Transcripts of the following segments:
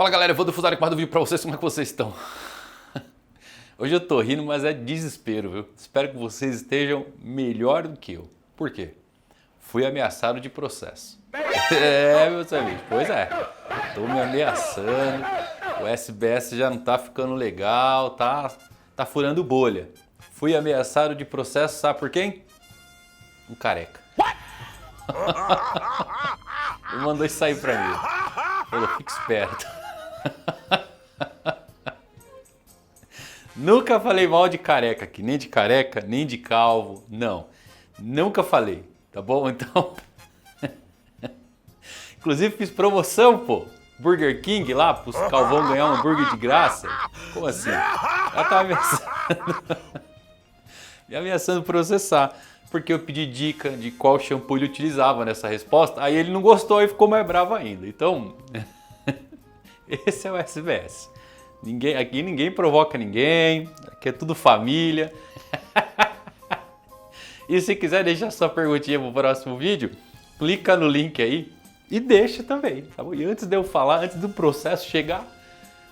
Fala galera, eu vou difusar com mais um vídeo pra vocês, como é que vocês estão? Hoje eu tô rindo, mas é desespero, viu? Espero que vocês estejam melhor do que eu. Por quê? Fui ameaçado de processo. Meus amigos, pois é. Tô me ameaçando, o SBS já não tá ficando legal, tá furando bolha. Fui ameaçado de processo, sabe por quem? Um careca. Ele mandou isso sair pra mim. Falou, fica esperto. Nunca falei mal de careca aqui, nem de careca, nem de calvo, não. Nunca falei, tá bom? Então, inclusive fiz promoção, pô. Burger King lá, pros calvão ganhar um hambúrguer de graça. Como assim? Ela tava me ameaçando processar. Porque eu pedi dica de qual shampoo ele utilizava nessa resposta. Aí ele não gostou e ficou mais bravo ainda. Então, esse é o SBS. Aqui ninguém provoca ninguém. Aqui é tudo família. E se quiser deixar sua perguntinha pro próximo vídeo, clica no link aí e deixa também, tá bom? E antes de eu falar, antes do processo chegar,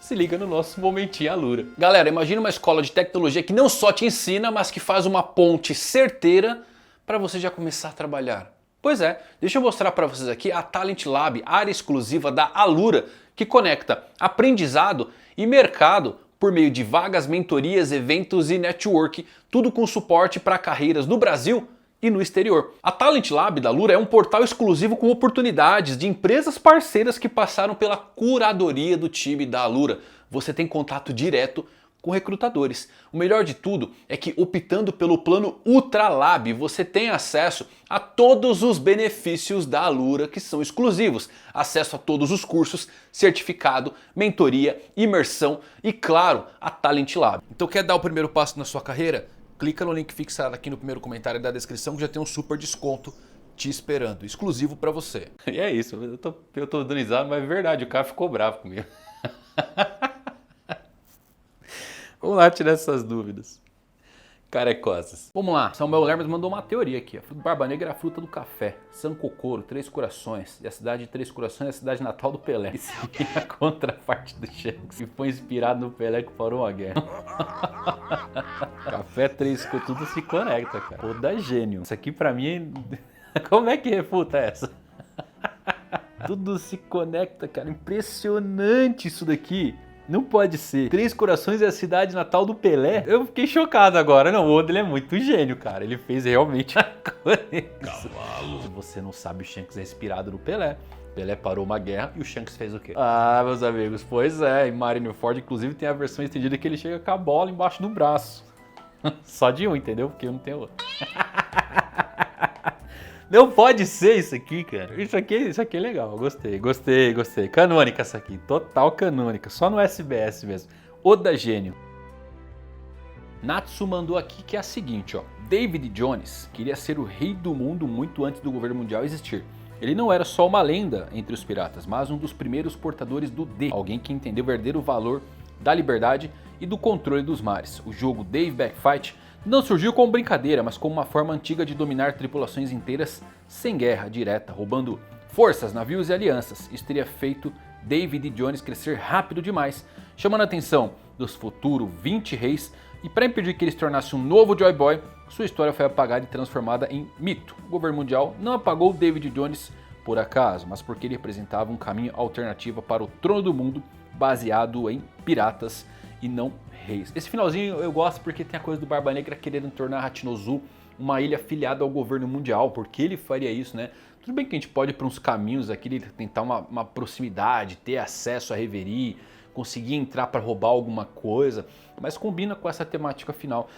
se liga no nosso Momentinho Alura. Galera, imagina uma escola de tecnologia que não só te ensina, mas que faz uma ponte certeira para você já começar a trabalhar. Pois é, deixa eu mostrar para vocês aqui a Talent Lab, área exclusiva da Alura, que conecta aprendizado e mercado por meio de vagas, mentorias, eventos e network, tudo com suporte para carreiras no Brasil e no exterior. A Talent Lab da Alura é um portal exclusivo com oportunidades de empresas parceiras que passaram pela curadoria do time da Alura. Você tem contato direto com recrutadores. O melhor de tudo é que, optando pelo plano Ultra Lab, você tem acesso a todos os benefícios da Alura que são exclusivos. Acesso a todos os cursos, certificado, mentoria, imersão e, claro, a Talent Lab. Então quer dar o primeiro passo na sua carreira? Clica no link fixado aqui no primeiro comentário da descrição que já tem um super desconto te esperando, exclusivo pra você. E é isso, eu tô dando risada, mas é verdade, o cara ficou bravo comigo. Vamos lá tirar essas dúvidas. Carecosas. Vamos lá, Samuel Lermas mandou uma teoria aqui. A Barba Negra é a fruta do café. San Cocoro, Três Corações. E a cidade de Três Corações é a cidade natal do Pelé. E seria a contraparte do Shanks, que foi inspirado no Pelé que parou a guerra. Café, Três Corações, tudo se conecta, cara. Pô, dá gênio. Isso aqui pra mim, como é que refuta essa? Tudo se conecta, cara. Impressionante isso daqui. Não pode ser. Três Corações é a cidade natal do Pelé? Eu fiquei chocado agora. Não, o Oda ele é muito gênio, cara. Ele fez realmente a conexão. Se você não sabe, o Shanks é inspirado no Pelé. Pelé parou uma guerra e o Shanks fez o quê? Ah, meus amigos, pois é. Em Marineford, inclusive, tem a versão estendida que ele chega com a bola embaixo do braço. Só de um, entendeu? Porque eu não tenho outro. Não pode ser isso aqui, cara. Isso aqui é legal. Gostei. Canônica essa aqui. Total canônica. Só no SBS mesmo. Oda gênio. Natsu mandou aqui que é a seguinte, ó. David Jones queria ser o rei do mundo muito antes do governo mundial existir. Ele não era só uma lenda entre os piratas, mas um dos primeiros portadores do D. Alguém que entendeu o verdadeiro valor da liberdade e do controle dos mares. O jogo Dave Backfight não surgiu como brincadeira, mas como uma forma antiga de dominar tripulações inteiras sem guerra direta, roubando forças, navios e alianças. Isso teria feito David Jones crescer rápido demais, chamando a atenção dos futuros 20 reis, e para impedir que ele se tornasse um novo Joy Boy, sua história foi apagada e transformada em mito. O governo mundial não apagou David Jones por acaso, mas porque ele representava um caminho alternativo para o trono do mundo, baseado em piratas e não reis. Esse finalzinho eu gosto porque tem a coisa do Barba Negra querendo tornar Hachinozu uma ilha afiliada ao governo mundial. Porque ele faria isso, né? Tudo bem que a gente pode ir para uns caminhos aqui, de tentar uma proximidade, ter acesso a Reverie, conseguir entrar para roubar alguma coisa, mas combina com essa temática final.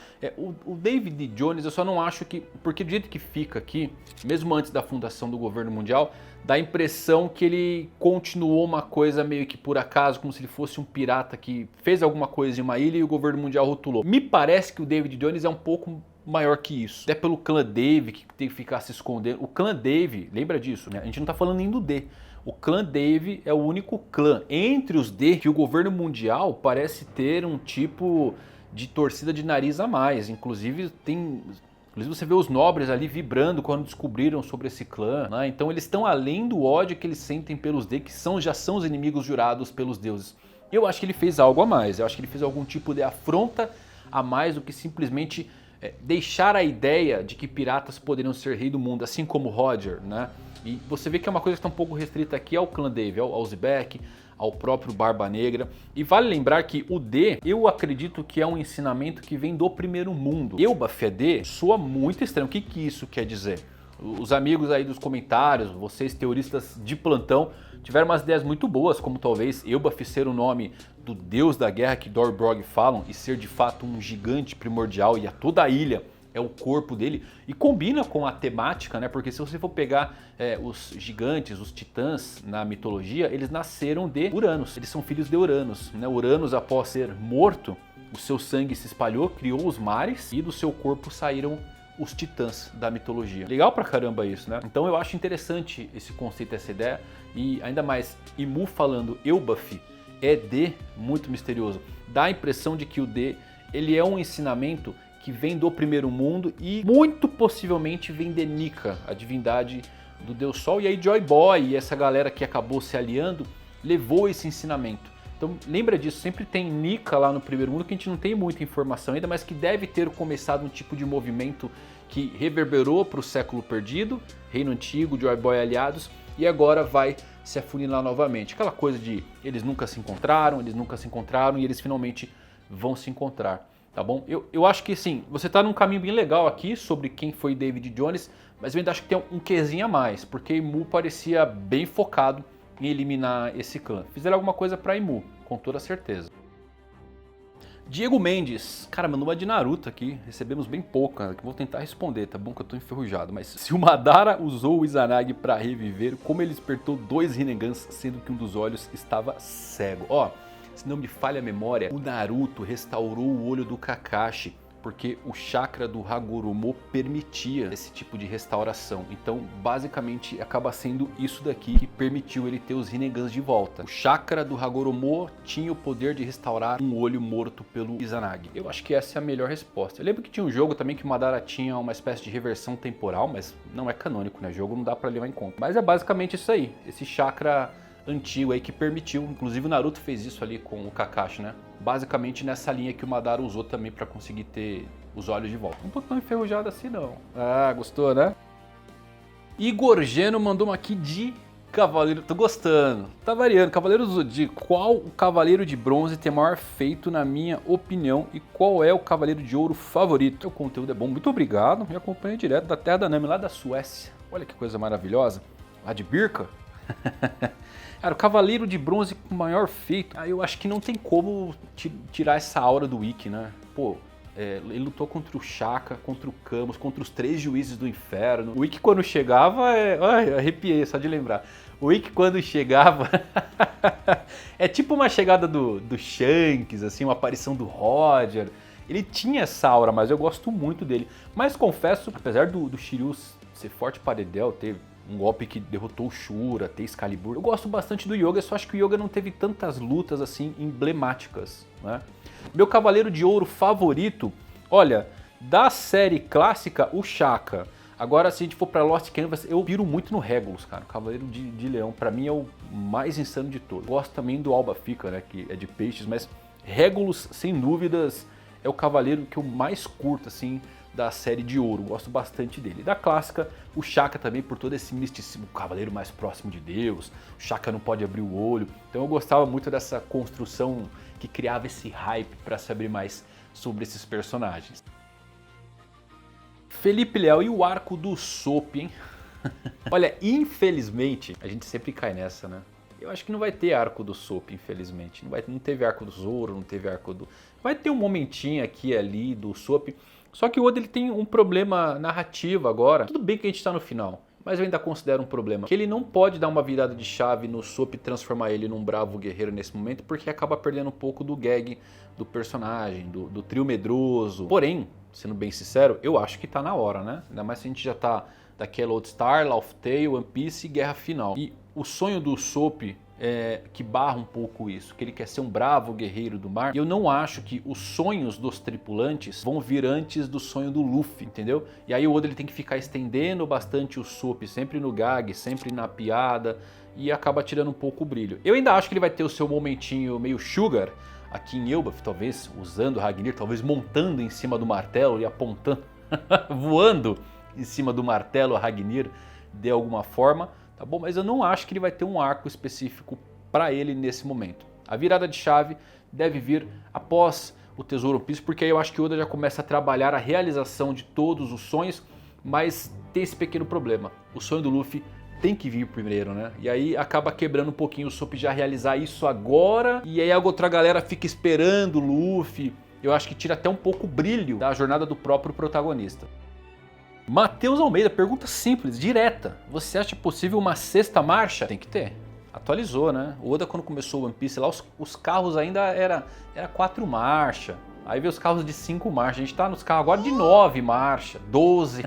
O David Jones eu só não acho que, porque do jeito que fica aqui, mesmo antes da fundação do governo mundial, dá a impressão que ele continuou uma coisa meio que por acaso, como se ele fosse um pirata que fez alguma coisa em uma ilha e o governo mundial rotulou. Me parece que o David Jones é um pouco maior que isso. Até pelo clã Dave que tem que ficar se escondendo. O clã Dave, lembra disso, né? A gente não tá falando nem do D. O clã Dave é o único clã entre os D que o governo mundial parece ter um tipo de torcida de nariz a mais. Inclusive tem Inclusive você vê os nobres ali vibrando quando descobriram sobre esse clã, né? Então eles estão além do ódio que eles sentem pelos D, que já são os inimigos jurados pelos deuses. Eu acho que ele fez algo a mais, eu acho que ele fez algum tipo de afronta a mais do que simplesmente deixar a ideia de que piratas poderiam ser rei do mundo, assim como Roger, né? E você vê que é uma coisa que está um pouco restrita aqui ao clã Dave, ao Zebek, ao próprio Barba Negra. E vale lembrar que o D, eu acredito que é um ensinamento que vem do primeiro mundo. Elbaf é D soa muito estranho. O que isso quer dizer? Os amigos aí dos comentários, vocês teoristas de plantão, tiveram umas ideias muito boas, como talvez Elbaf ser o nome do deus da guerra que Dorbrog falam e ser de fato um gigante primordial e a toda a ilha é o corpo dele, e combina com a temática, né? Porque se você for pegar os gigantes, os titãs na mitologia, eles nasceram de Uranus, eles são filhos de Uranus, né? Uranus, após ser morto, o seu sangue se espalhou, criou os mares e do seu corpo saíram os titãs da mitologia. Legal pra caramba isso, né? Então eu acho interessante esse conceito, essa ideia, e ainda mais Imu falando Elbaf é D, muito misterioso. Dá a impressão de que o D, ele é um ensinamento que vem do primeiro mundo e muito possivelmente vem de Nika, a divindade do Deus Sol. E aí Joy Boy e essa galera que acabou se aliando levou esse ensinamento. Então lembra disso, sempre tem Nika lá no primeiro mundo que a gente não tem muita informação ainda, mas que deve ter começado um tipo de movimento que reverberou para o século perdido, Reino Antigo, Joy Boy aliados, e agora vai se afunilar novamente. Aquela coisa de eles nunca se encontraram e eles finalmente vão se encontrar. Tá bom? Eu acho que sim, você tá num caminho bem legal aqui sobre quem foi David Jones, mas eu ainda acho que tem um quezinho a mais, porque Imu parecia bem focado em eliminar esse clã. Fizeram alguma coisa pra Imu, com toda certeza. Diego Mendes, cara, mandou uma de Naruto aqui, recebemos bem pouca, que vou tentar responder, tá bom que eu tô enferrujado, mas se o Madara usou o Izanagi pra reviver, como ele despertou 2 Rinegans, sendo que um dos olhos estava cego? Ó, se não me falha a memória, o Naruto restaurou o olho do Kakashi porque o chakra do Hagoromo permitia esse tipo de restauração. Então, basicamente, acaba sendo isso daqui que permitiu ele ter os Rinegans de volta. O chakra do Hagoromo tinha o poder de restaurar um olho morto pelo Izanagi. Eu acho que essa é a melhor resposta. Eu lembro que tinha um jogo também que o Madara tinha uma espécie de reversão temporal, mas não é canônico, né? O jogo não dá pra levar em conta. Mas é basicamente isso aí, esse chakra antigo aí que permitiu, inclusive o Naruto fez isso ali com o Kakashi, né? Basicamente nessa linha que o Madara usou também pra conseguir ter os olhos de volta. Não tô tão enferrujado assim não. Ah, gostou, né? Igor Geno mandou uma aqui de Cavaleiro, tô gostando. Tá variando, Cavaleiro do Zodíaco. Qual o Cavaleiro de Bronze tem maior feito na minha opinião e qual é o Cavaleiro de Ouro favorito? O conteúdo é bom, muito obrigado. Me acompanha direto da Terra da Nami, lá da Suécia. Olha que coisa maravilhosa. Lá de Birka. Cara, o Cavaleiro de Bronze com maior feito, eu acho que não tem como tirar essa aura do Ikki, né? Pô, ele lutou contra o Shaka, contra o Camus, contra os 3 juízes do inferno. O Ikki quando chegava, ai, arrepiei só de lembrar. O Ikki quando chegava, é tipo uma chegada do Shanks, assim, uma aparição do Roger. Ele tinha essa aura, mas eu gosto muito dele. Mas confesso, apesar do Shiryu ser forte para Dedel, ter um golpe que derrotou o Shura, ter Excalibur. Eu gosto bastante do Yoga, só acho que o Yoga não teve tantas lutas assim emblemáticas, né? Meu Cavaleiro de Ouro favorito, olha, da série clássica, o Shaka. Agora, se a gente for pra Lost Canvas, eu piro muito no Regulus, cara. O Cavaleiro de Leão, pra mim, é o mais insano de todos. Gosto também do Alba Fica, né, que é de peixes, mas Regulus, sem dúvidas, é o Cavaleiro que eu mais curto, assim, da série de Ouro, gosto bastante dele. Da clássica, o Shaka também, por todo esse misticismo, o cavaleiro mais próximo de Deus, o Shaka não pode abrir o olho, então eu gostava muito dessa construção que criava esse hype para saber mais sobre esses personagens. Felipe Leal, e o arco do Soap, hein? Olha, infelizmente, a gente sempre cai nessa, né? Eu acho que não vai ter arco do Soap, infelizmente. Não teve arco do Zoro, não teve arco do... Vai ter um momentinho aqui e ali do Soap. Só que o Oda ele tem um problema narrativo agora. Tudo bem que a gente tá no final, mas eu ainda considero um problema. Que ele não pode dar uma virada de chave no Soap e transformar ele num bravo guerreiro nesse momento, porque acaba perdendo um pouco do gag do personagem, do trio medroso. Porém, sendo bem sincero, eu acho que tá na hora, né? Ainda mais se a gente já tá daquela Old Star, Laugh Tale, One Piece e Guerra Final. E o sonho do Soap que barra um pouco isso, que ele quer ser um bravo guerreiro do mar. E eu não acho que os sonhos dos tripulantes vão vir antes do sonho do Luffy, entendeu? E aí o Oda ele tem que ficar estendendo bastante o Soap, sempre no gag, sempre na piada, e acaba tirando um pouco o brilho. Eu ainda acho que ele vai ter o seu momentinho meio Sugar aqui em Elbaf, talvez usando o Ragnir, talvez montando em cima do martelo e apontando, voando em cima do martelo a Ragnir de alguma forma. Tá bom? Mas eu não acho que ele vai ter um arco específico para ele nesse momento. A virada de chave deve vir após o Tesouro One Piece, porque aí eu acho que o Oda já começa a trabalhar a realização de todos os sonhos, mas tem esse pequeno problema. O sonho do Luffy tem que vir primeiro, né? E aí acaba quebrando um pouquinho o Soap já realizar isso agora, e aí a outra galera fica esperando o Luffy. Eu acho que tira até um pouco o brilho da jornada do próprio protagonista. Matheus Almeida, pergunta simples, direta. Você acha possível uma sexta marcha? Tem que ter. Atualizou, né? O Oda quando começou o One Piece lá, os carros ainda era 4 marchas. Aí veio os carros de 5 marchas. A gente tá nos carros agora de 9 marchas, 12.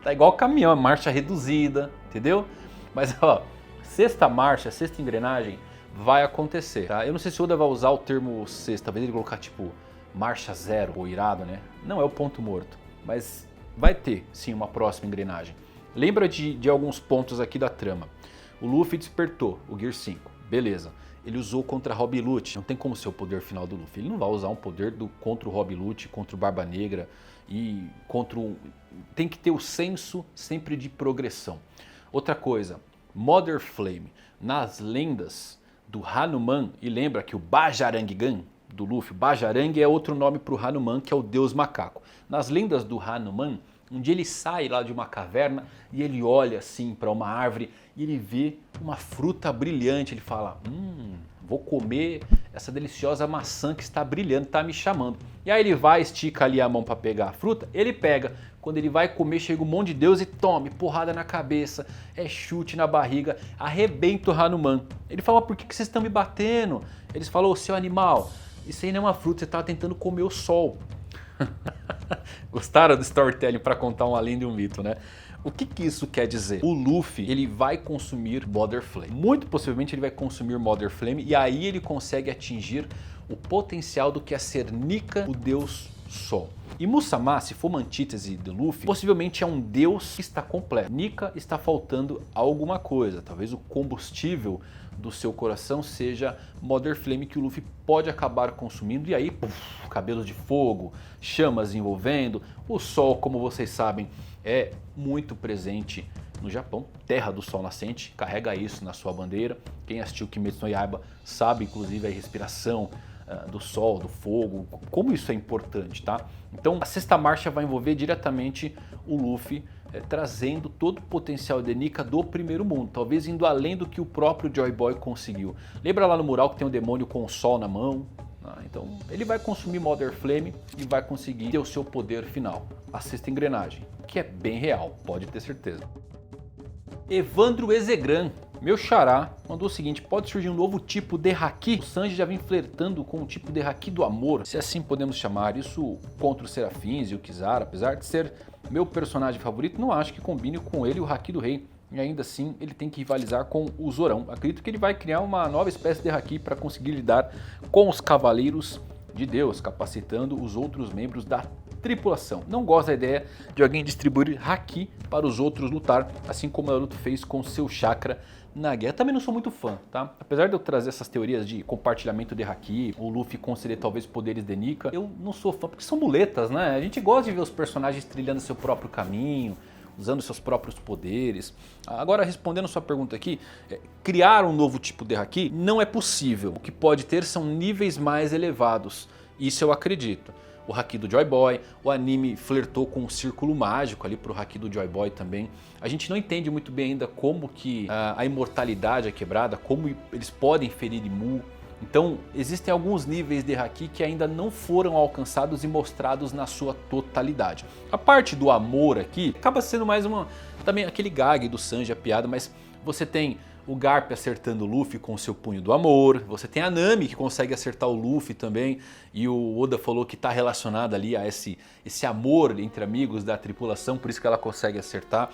Tá igual caminhão, marcha reduzida, entendeu? Mas ó, sexta marcha, sexta engrenagem vai acontecer, tá? Eu não sei se o Oda vai usar o termo sexta, talvez ele colocar tipo marcha zero, ou irado, né? Não é o ponto morto, mas vai ter, sim, uma próxima engrenagem. Lembra de alguns pontos aqui da trama. O Luffy despertou o Gear 5, beleza. Ele usou contra Rob Lute, não tem como ser o poder final do Luffy. Ele não vai usar um poder contra o Rob Lute, contra o Barba Negra e contra o... Tem que ter o senso sempre de progressão. Outra coisa, Mother Flame. Nas lendas do Hanuman, e lembra que o Bajarangan do Luffy, Bajarang é outro nome para o Hanuman, que é o deus macaco. Nas lendas do Hanuman, um dia ele sai lá de uma caverna e ele olha assim para uma árvore e ele vê uma fruta brilhante. Ele fala, vou comer essa deliciosa maçã que está brilhando, está me chamando. E aí ele vai, estica ali a mão para pegar a fruta, ele pega. Quando ele vai comer, chega um monte de deus e tome, porrada na cabeça, chute na barriga, arrebenta o Hanuman. Ele fala, por que vocês estão me batendo? Eles falam, seu animal, isso aí não é uma fruta, você estava tentando comer o sol. Gostaram do storytelling para contar uma lenda e um mito, né? O que isso quer dizer? O Luffy, ele vai consumir Mother Flame. Muito possivelmente ele vai consumir Mother Flame e aí ele consegue atingir o potencial do que é ser Nika, o deus Sol. E Musamá, se for uma antítese do Luffy, possivelmente é um deus que está completo. Nika está faltando alguma coisa, talvez o combustível do seu coração seja Mother Flame, que o Luffy pode acabar consumindo e aí, cabelos de fogo, chamas envolvendo. O sol, como vocês sabem, é muito presente no Japão, terra do sol nascente, carrega isso na sua bandeira. Quem assistiu Kimetsu no Yaiba sabe inclusive a respiração do sol, do fogo, como isso é importante, tá? Então a sexta marcha vai envolver diretamente o Luffy trazendo todo o potencial de Nika do primeiro mundo, talvez indo além do que o próprio Joy Boy conseguiu. Lembra lá no mural que tem um demônio com o sol na mão? Então ele vai consumir Mother Flame e vai conseguir ter o seu poder final, a sexta engrenagem, que é bem real, pode ter certeza. Evandro Ezegran, meu xará, mandou o seguinte, pode surgir um novo tipo de haki? O Sanji já vem flertando com o tipo de haki do amor, se assim podemos chamar, isso contra os Serafins e o Kizaru, apesar de ser meu personagem favorito, não acho que combine com ele o haki do rei. E ainda assim ele tem que rivalizar com o Zorão. Acredito que ele vai criar uma nova espécie de haki para conseguir lidar com os Cavaleiros de Deus, capacitando os outros membros da tripulação. Não gosto da ideia de alguém distribuir haki para os outros lutar, assim como o Naruto fez com seu chakra na guerra. Também não sou muito fã, tá? Apesar de eu trazer essas teorias de compartilhamento de haki, o Luffy conceder talvez poderes de Nika, eu não sou fã, porque são muletas, né? A gente gosta de ver os personagens trilhando seu próprio caminho, usando seus próprios poderes. Agora, respondendo sua pergunta aqui, criar um novo tipo de haki não é possível. O que pode ter são níveis mais elevados, isso eu acredito. O haki do Joy Boy, o anime flertou com um círculo mágico ali pro haki do Joy Boy também. A gente não entende muito bem ainda como que a imortalidade é quebrada, como eles podem ferir Imu. Então existem alguns níveis de haki que ainda não foram alcançados e mostrados na sua totalidade. A parte do amor aqui acaba sendo mais também aquele gag do Sanji, a piada, mas você tem o Garp acertando o Luffy com o seu punho do amor, você tem a Nami que consegue acertar o Luffy também, e o Oda falou que está relacionado ali a esse amor entre amigos da tripulação, por isso que ela consegue acertar.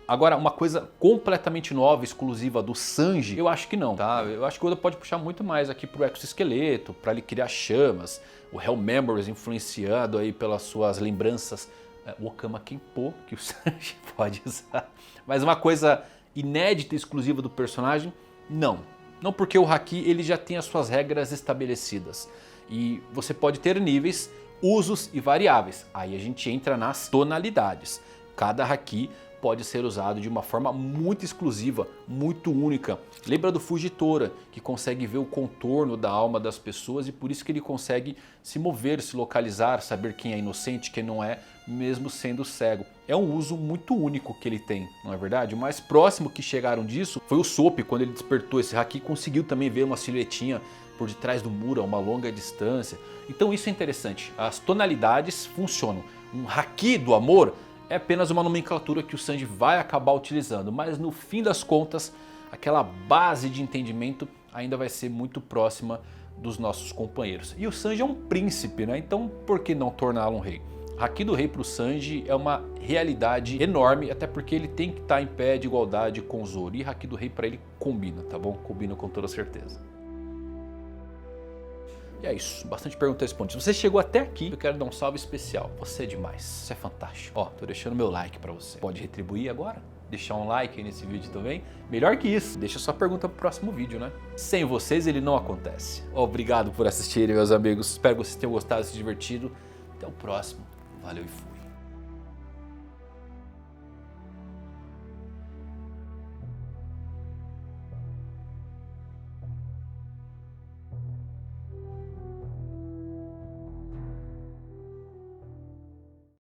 Agora, uma coisa completamente nova, exclusiva do Sanji, eu acho que não, tá? Eu acho que o Oda pode puxar muito mais aqui pro exoesqueleto, pra ele criar chamas, o Hell Memories influenciado aí pelas suas lembranças, o Okama Kenpo, que o Sanji pode usar. Mas uma coisa inédita e exclusiva do personagem, não. Não, porque o Haki ele já tem as suas regras estabelecidas. E você pode ter níveis, usos e variáveis. Aí a gente entra nas tonalidades. Cada Haki pode ser usado de uma forma muito exclusiva, muito única. Lembra do Fujitora, que consegue ver o contorno da alma das pessoas e por isso que ele consegue se mover, se localizar, saber quem é inocente, quem não é, mesmo sendo cego. É um uso muito único que ele tem, não é verdade? O mais próximo que chegaram disso foi o Sop, quando ele despertou esse Haki, conseguiu também ver uma silhuetinha por detrás do muro a uma longa distância. Então isso é interessante, as tonalidades funcionam. Um Haki do amor é apenas uma nomenclatura que o Sanji vai acabar utilizando, mas no fim das contas, aquela base de entendimento ainda vai ser muito próxima dos nossos companheiros. E o Sanji é um príncipe, né? Então por que não torná-lo um rei? Haki do rei para o Sanji é uma realidade enorme, até porque ele tem que estar em pé de igualdade com o Zoro. E Haki do rei para ele combina, tá bom? Combina com toda certeza. E é isso, bastante perguntas respondidas. Se você chegou até aqui, eu quero dar um salve especial. Você é demais, você é fantástico. Ó, tô deixando meu like pra você. Pode retribuir agora? Deixar um like aí nesse vídeo também? Melhor que isso, deixa sua pergunta pro próximo vídeo, né? Sem vocês ele não acontece. Obrigado por assistirem, meus amigos. Espero que vocês tenham gostado e se divertido. Até o próximo. Valeu e fui.